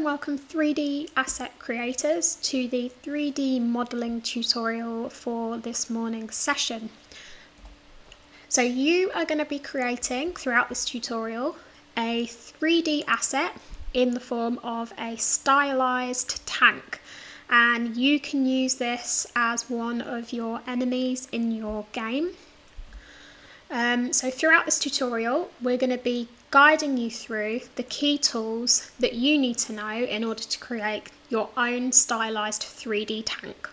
and welcome 3D asset creators to the 3D modeling tutorial for this morning's session. So you are going to be creating throughout this tutorial a 3D asset in the form of a stylized tank, and you can use this as one of your enemies in your game. So throughout this tutorial, we're going to be guiding you through the key tools that you need to know in order to create your own stylized 3D tank.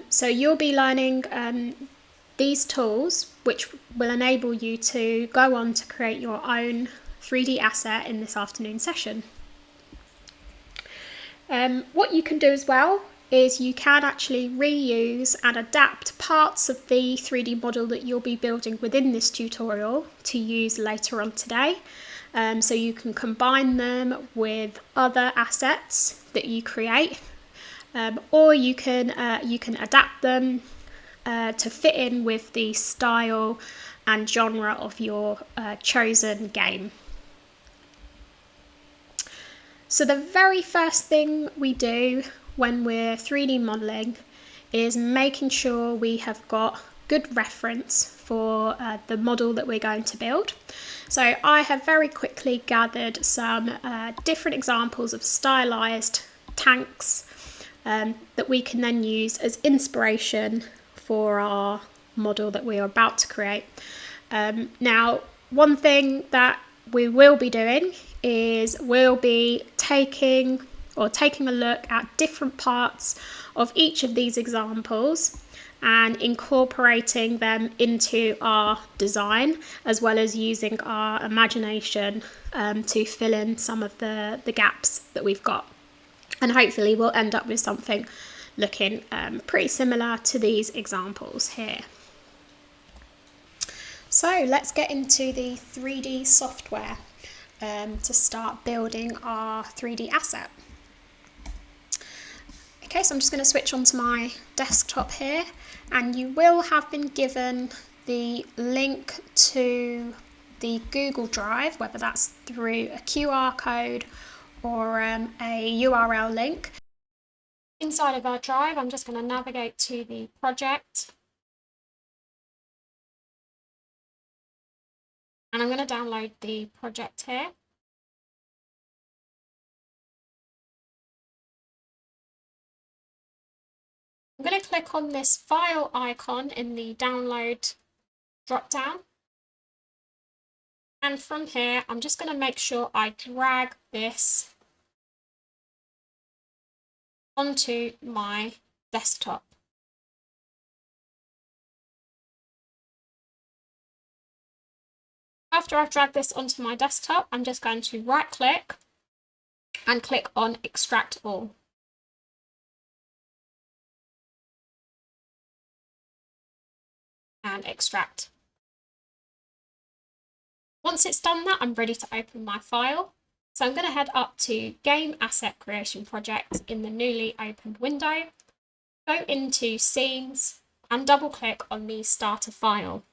So you'll be learning these tools, which will enable you to go on to create your own 3D asset in this afternoon session. What you can do as well is you can actually reuse and adapt parts of the 3D model that you'll be building within this tutorial to use later on today. So you can combine them with other assets that you create, or you can adapt them to fit in with the style and genre of your chosen game. So the very first thing we do when we're 3D modelling is making sure we have got good reference for the model that we're going to build. So I have very quickly gathered some different examples of stylized tanks that we can then use as inspiration for our model that we are about to create. Now, one thing that we will be doing is we'll be taking a look at different parts of each of these examples and incorporating them into our design, as well as using our imagination to fill in some of the gaps that we've got. And hopefully we'll end up with something looking pretty similar to these examples here. So let's get into the 3D software to start building our 3D asset. Okay, so I'm just going to switch onto my desktop here, and you will have been given the link to the Google Drive, whether that's through a QR code or a URL link. Inside of our drive, I'm just going to navigate to the project, and I'm going to download the project here. I'm going to click on this file icon in the download drop-down. And from here, I'm just going to make sure I drag this onto my desktop. After I've dragged this onto my desktop, I'm just going to right-click and click on Extract All. And extract. Once it's done that, I'm ready to open my file. So I'm going to head up to Game Asset Creation Project in the newly opened window, go into Scenes and double click on the starter file.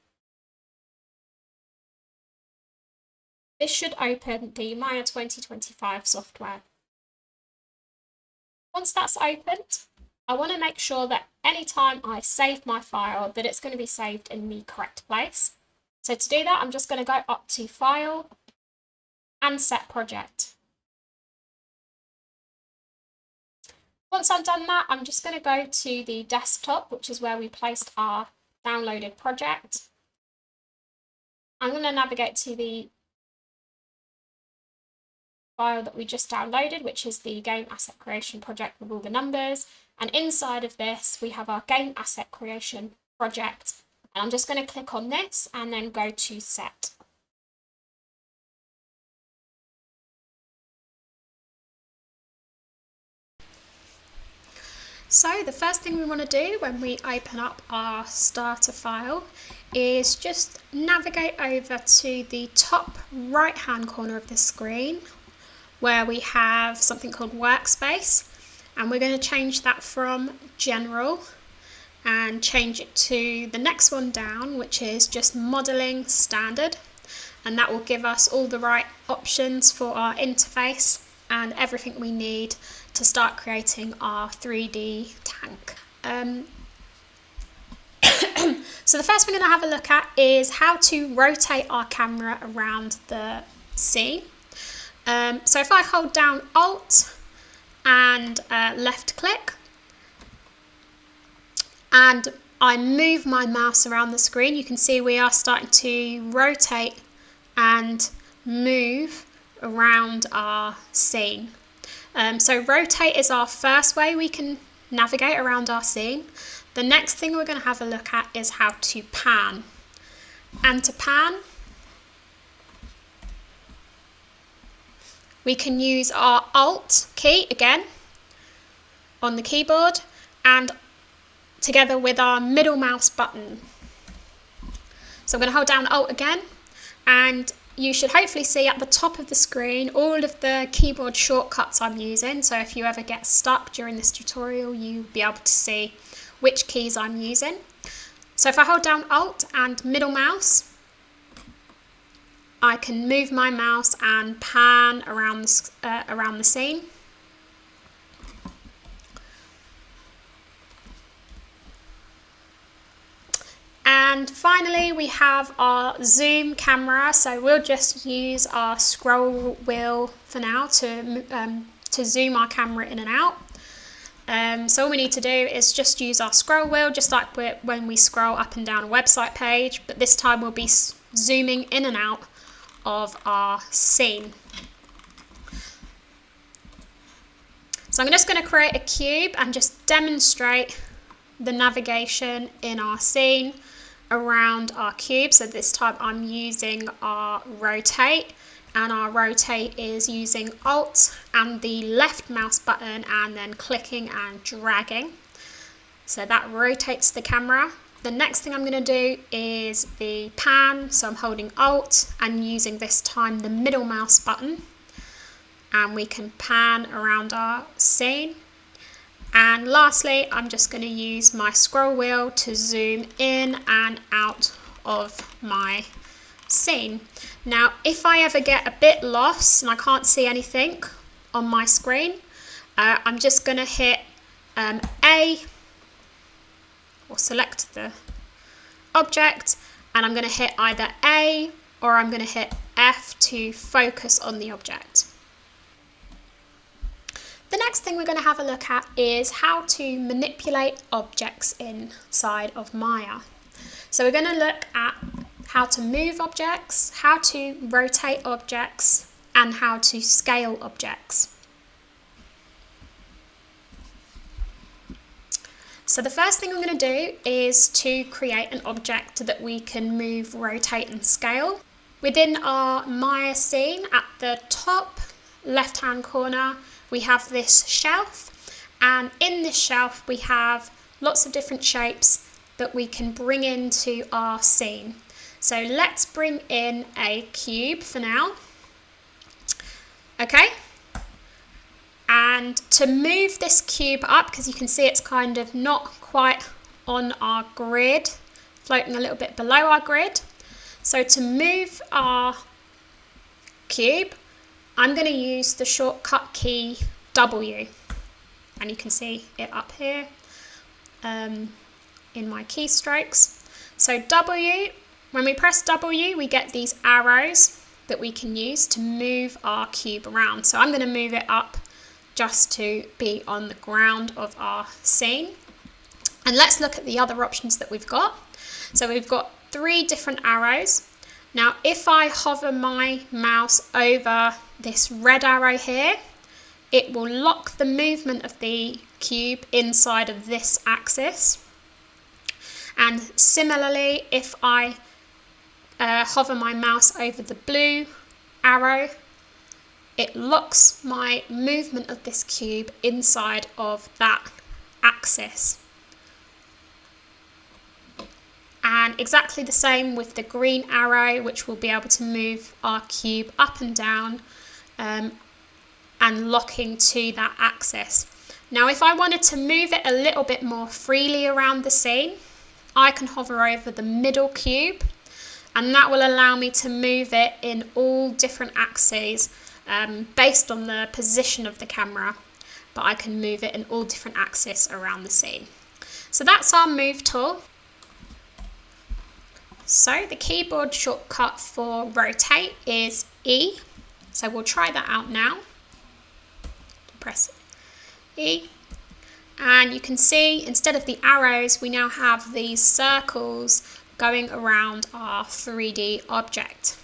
This should open the Maya 2025 software. Once that's opened, I want to make sure that anytime I save my file that it's going to be saved in the correct place. So to do that, I'm just going to go up to File and Set Project. Once I've done that, I'm just going to go to the desktop, which is where we placed our downloaded project. I'm going to navigate to the file that we just downloaded, which is the Game Asset Creation Project with all the numbers. And inside of this, we have our Game Asset Creation Project. And I'm just going to click on this and then go to Set. So the first thing we want to do when we open up our starter file is just navigate over to the top right hand corner of the screen where we have something called Workspace, and we're going to change that from General and change it to the next one down, which is just Modeling Standard, and that will give us all the right options for our interface and everything we need to start creating our 3D tank. So the first we're going to have a look at is how to rotate our camera around the scene. So if I hold down Alt and left click, and I move my mouse around the screen, you can see we are starting to rotate and move around our scene. So rotate is our first way we can navigate around our scene. The next thing we're going to have a look at is how to pan. And to pan, we can use our Alt key again on the keyboard and together with our middle mouse button. So I'm going to hold down Alt again, and you should hopefully see at the top of the screen all of the keyboard shortcuts I'm using. So if you ever get stuck during this tutorial, you'll be able to see which keys I'm using. So if I hold down Alt and middle mouse, I can move my mouse and pan around the scene. And finally, we have our zoom camera. So we'll just use our scroll wheel for now to zoom our camera in and out. So all we need to do is just use our scroll wheel, just like when we scroll up and down a website page, but this time we'll be zooming in and out of our scene. So I'm just going to create a cube and just demonstrate the navigation in our scene around our cube. So this time I'm using our rotate, and our rotate is using Alt and the left mouse button and then clicking and dragging. So that rotates the camera. The next thing I'm going to do is the pan. So I'm holding Alt and using this time the middle mouse button, and we can pan around our scene. And lastly, I'm just going to use my scroll wheel to zoom in and out of my scene. Now, if I ever get a bit lost and I can't see anything on my screen, I'm just going to hit A, or select the object, and I'm going to hit either A or I'm going to hit F to focus on the object. The next thing we're going to have a look at is how to manipulate objects inside of Maya. So we're going to look at how to move objects, how to rotate objects, and how to scale objects. So the first thing I'm going to do is to create an object that we can move, rotate, and scale. Within our Maya scene, at the top left-hand corner, we have this shelf, and in this shelf we have lots of different shapes that we can bring into our scene. So let's bring in a cube for now. Okay, and to move this cube up, because you can see it's kind of not quite on our grid, floating a little bit below our grid. So to move our cube, I'm going to use the shortcut key W, and you can see it up here in my keystrokes. So W, when we press W, we get these arrows that we can use to move our cube around. So I'm going to move it up just to be on the ground of our scene. And let's look at the other options that we've got. So we've got 3 different arrows. Now, if I hover my mouse over this red arrow here, it will lock the movement of the cube inside of this axis. And similarly, if I hover my mouse over the blue arrow, it locks my movement of this cube inside of that axis. And exactly the same with the green arrow, which will be able to move our cube up and down and locking to that axis. Now, if I wanted to move it a little bit more freely around the scene, I can hover over the middle cube, and that will allow me to move it in all different axes based on the position of the camera, but I can move it in all different axes around the scene. So that's our move tool. So the keyboard shortcut for rotate is E. So we'll try that out now. Press E. And you can see instead of the arrows, we now have these circles going around our 3D object.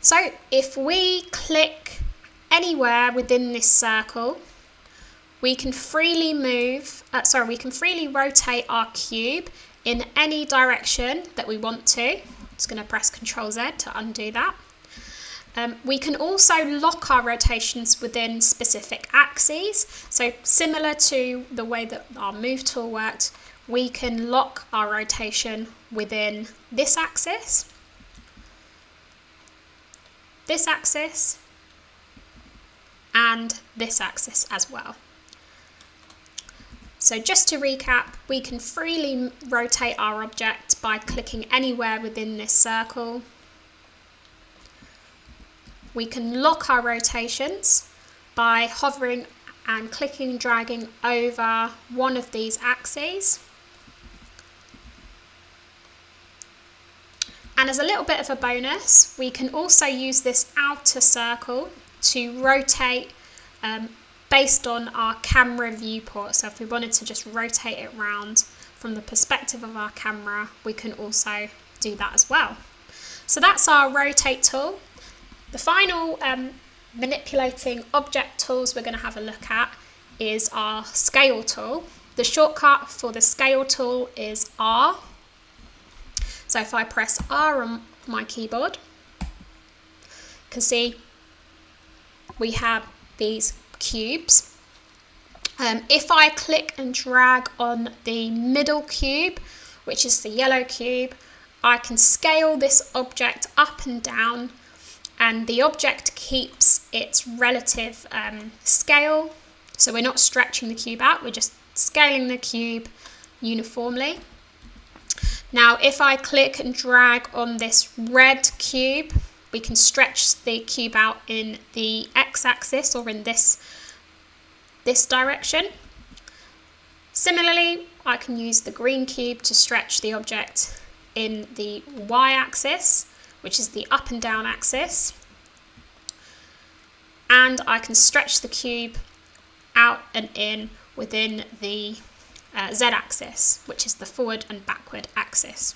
So if we click anywhere within this circle, we can freely rotate our cube in any direction that we want to. Just going to press Ctrl Z to undo that. We can also lock our rotations within specific axes. So similar to the way that our move tool worked, we can lock our rotation within this axis, and this axis as well. So just to recap, we can freely rotate our object by clicking anywhere within this circle. We can lock our rotations by hovering and clicking and dragging over one of these axes. And as a little bit of a bonus, we can also use this outer circle to rotate based on our camera viewport. So if we wanted to just rotate it round from the perspective of our camera, we can also do that as well. So that's our rotate tool. The final manipulating object tools we're going to have a look at is our scale tool. The shortcut for the scale tool is R. So if I press R on my keyboard, you can see we have these cubes. If I click and drag on the middle cube, which is the yellow cube, I can scale this object up and down, and the object keeps its relative scale. So we're not stretching the cube out, we're just scaling the cube uniformly. Now if I click and drag on this red cube, we can stretch the cube out in the x-axis or in this direction. Similarly, I can use the green cube to stretch the object in the y-axis, which is the up and down axis. And I can stretch the cube out and in within the z-axis, which is the forward and backward axis.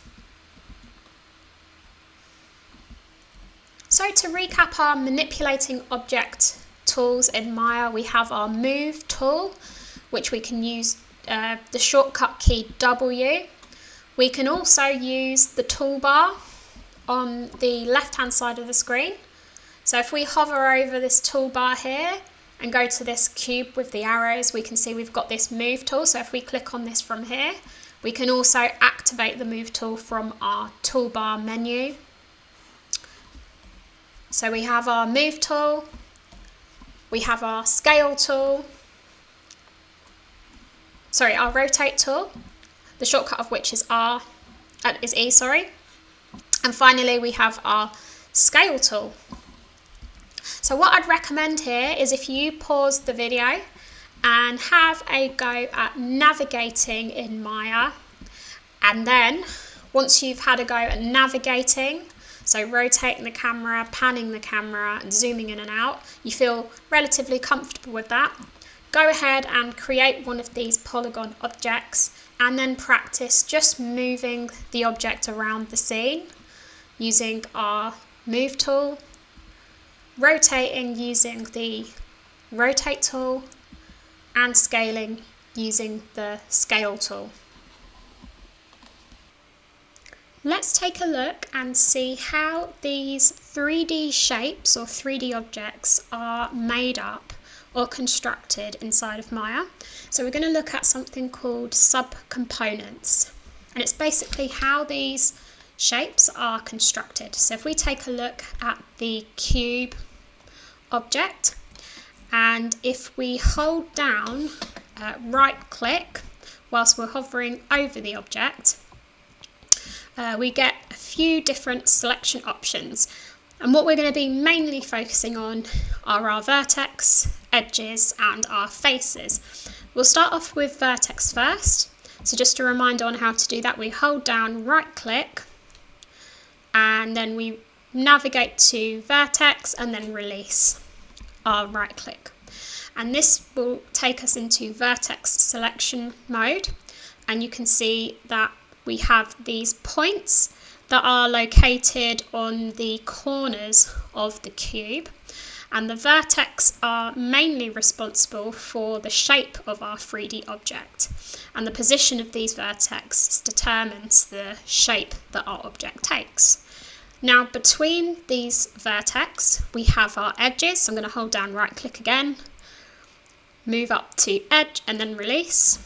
So to recap our manipulating object tools in Maya, we have our move tool, which we can use the shortcut key W. We can also use the toolbar on the left hand side of the screen. So if we hover over this toolbar here and go to this cube with the arrows, we can see we've got this move tool. So if we click on this from here, we can also activate the move tool from our toolbar menu. So we have our move tool, we have our scale tool, our rotate tool, the shortcut of which is E, sorry. And finally we have our scale tool. So what I'd recommend here is if you pause the video and have a go at navigating in Maya, and then once you've had a go at navigating, so rotating the camera, panning the camera and zooming in and out, you feel relatively comfortable with that, go ahead and create one of these polygon objects and then practice just moving the object around the scene using our move tool, rotating using the rotate tool, and scaling using the scale tool. Let's take a look and see how these 3D shapes or 3D objects are made up or constructed inside of Maya. So we're going to look at something called subcomponents, and it's basically how these shapes are constructed. So if we take a look at the cube object, and if we hold down right click whilst we're hovering over the object, we get a few different selection options. And what we're going to be mainly focusing on are our vertex, edges, and our faces. We'll start off with vertex first. So just a reminder on how to do that, we hold down right click and then we navigate to vertex and then release our right click. And this will take us into vertex selection mode. And you can see that we have these points that are located on the corners of the cube. And the vertex are mainly responsible for the shape of our 3D object. And the position of these vertices determines the shape that our object takes. Now, between these vertex, we have our edges. So I'm going to hold down right click again, move up to edge and then release.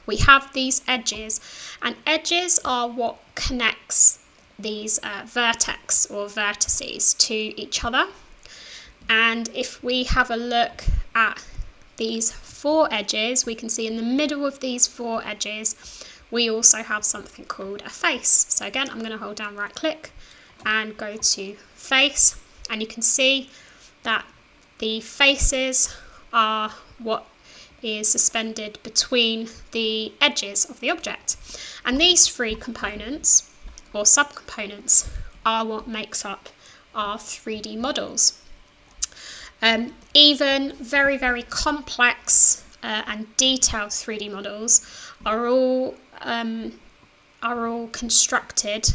We have these edges, and edges are what connects these vertex or vertices to each other. And if we have a look at these 4 edges, we can see in the middle of these 4 edges, we also have something called a face. So again, I'm going to hold down right click and go to face, and you can see that the faces are what is suspended between the edges of the object. And these 3 components or subcomponents are what makes up our 3D models. Even very, very complex and detailed 3D models are all constructed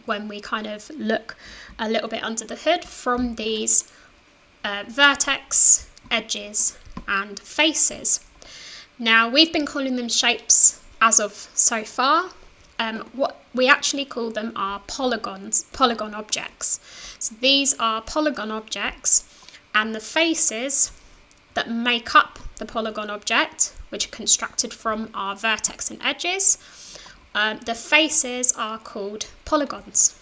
when we kind of look a little bit under the hood from these vertex, edges, and faces. Now, we've been calling them shapes as of so far. What we actually call them are polygon objects. So these are polygon objects, and the faces that make up the polygon object, which are constructed from our vertex and edges, the faces are called polygons.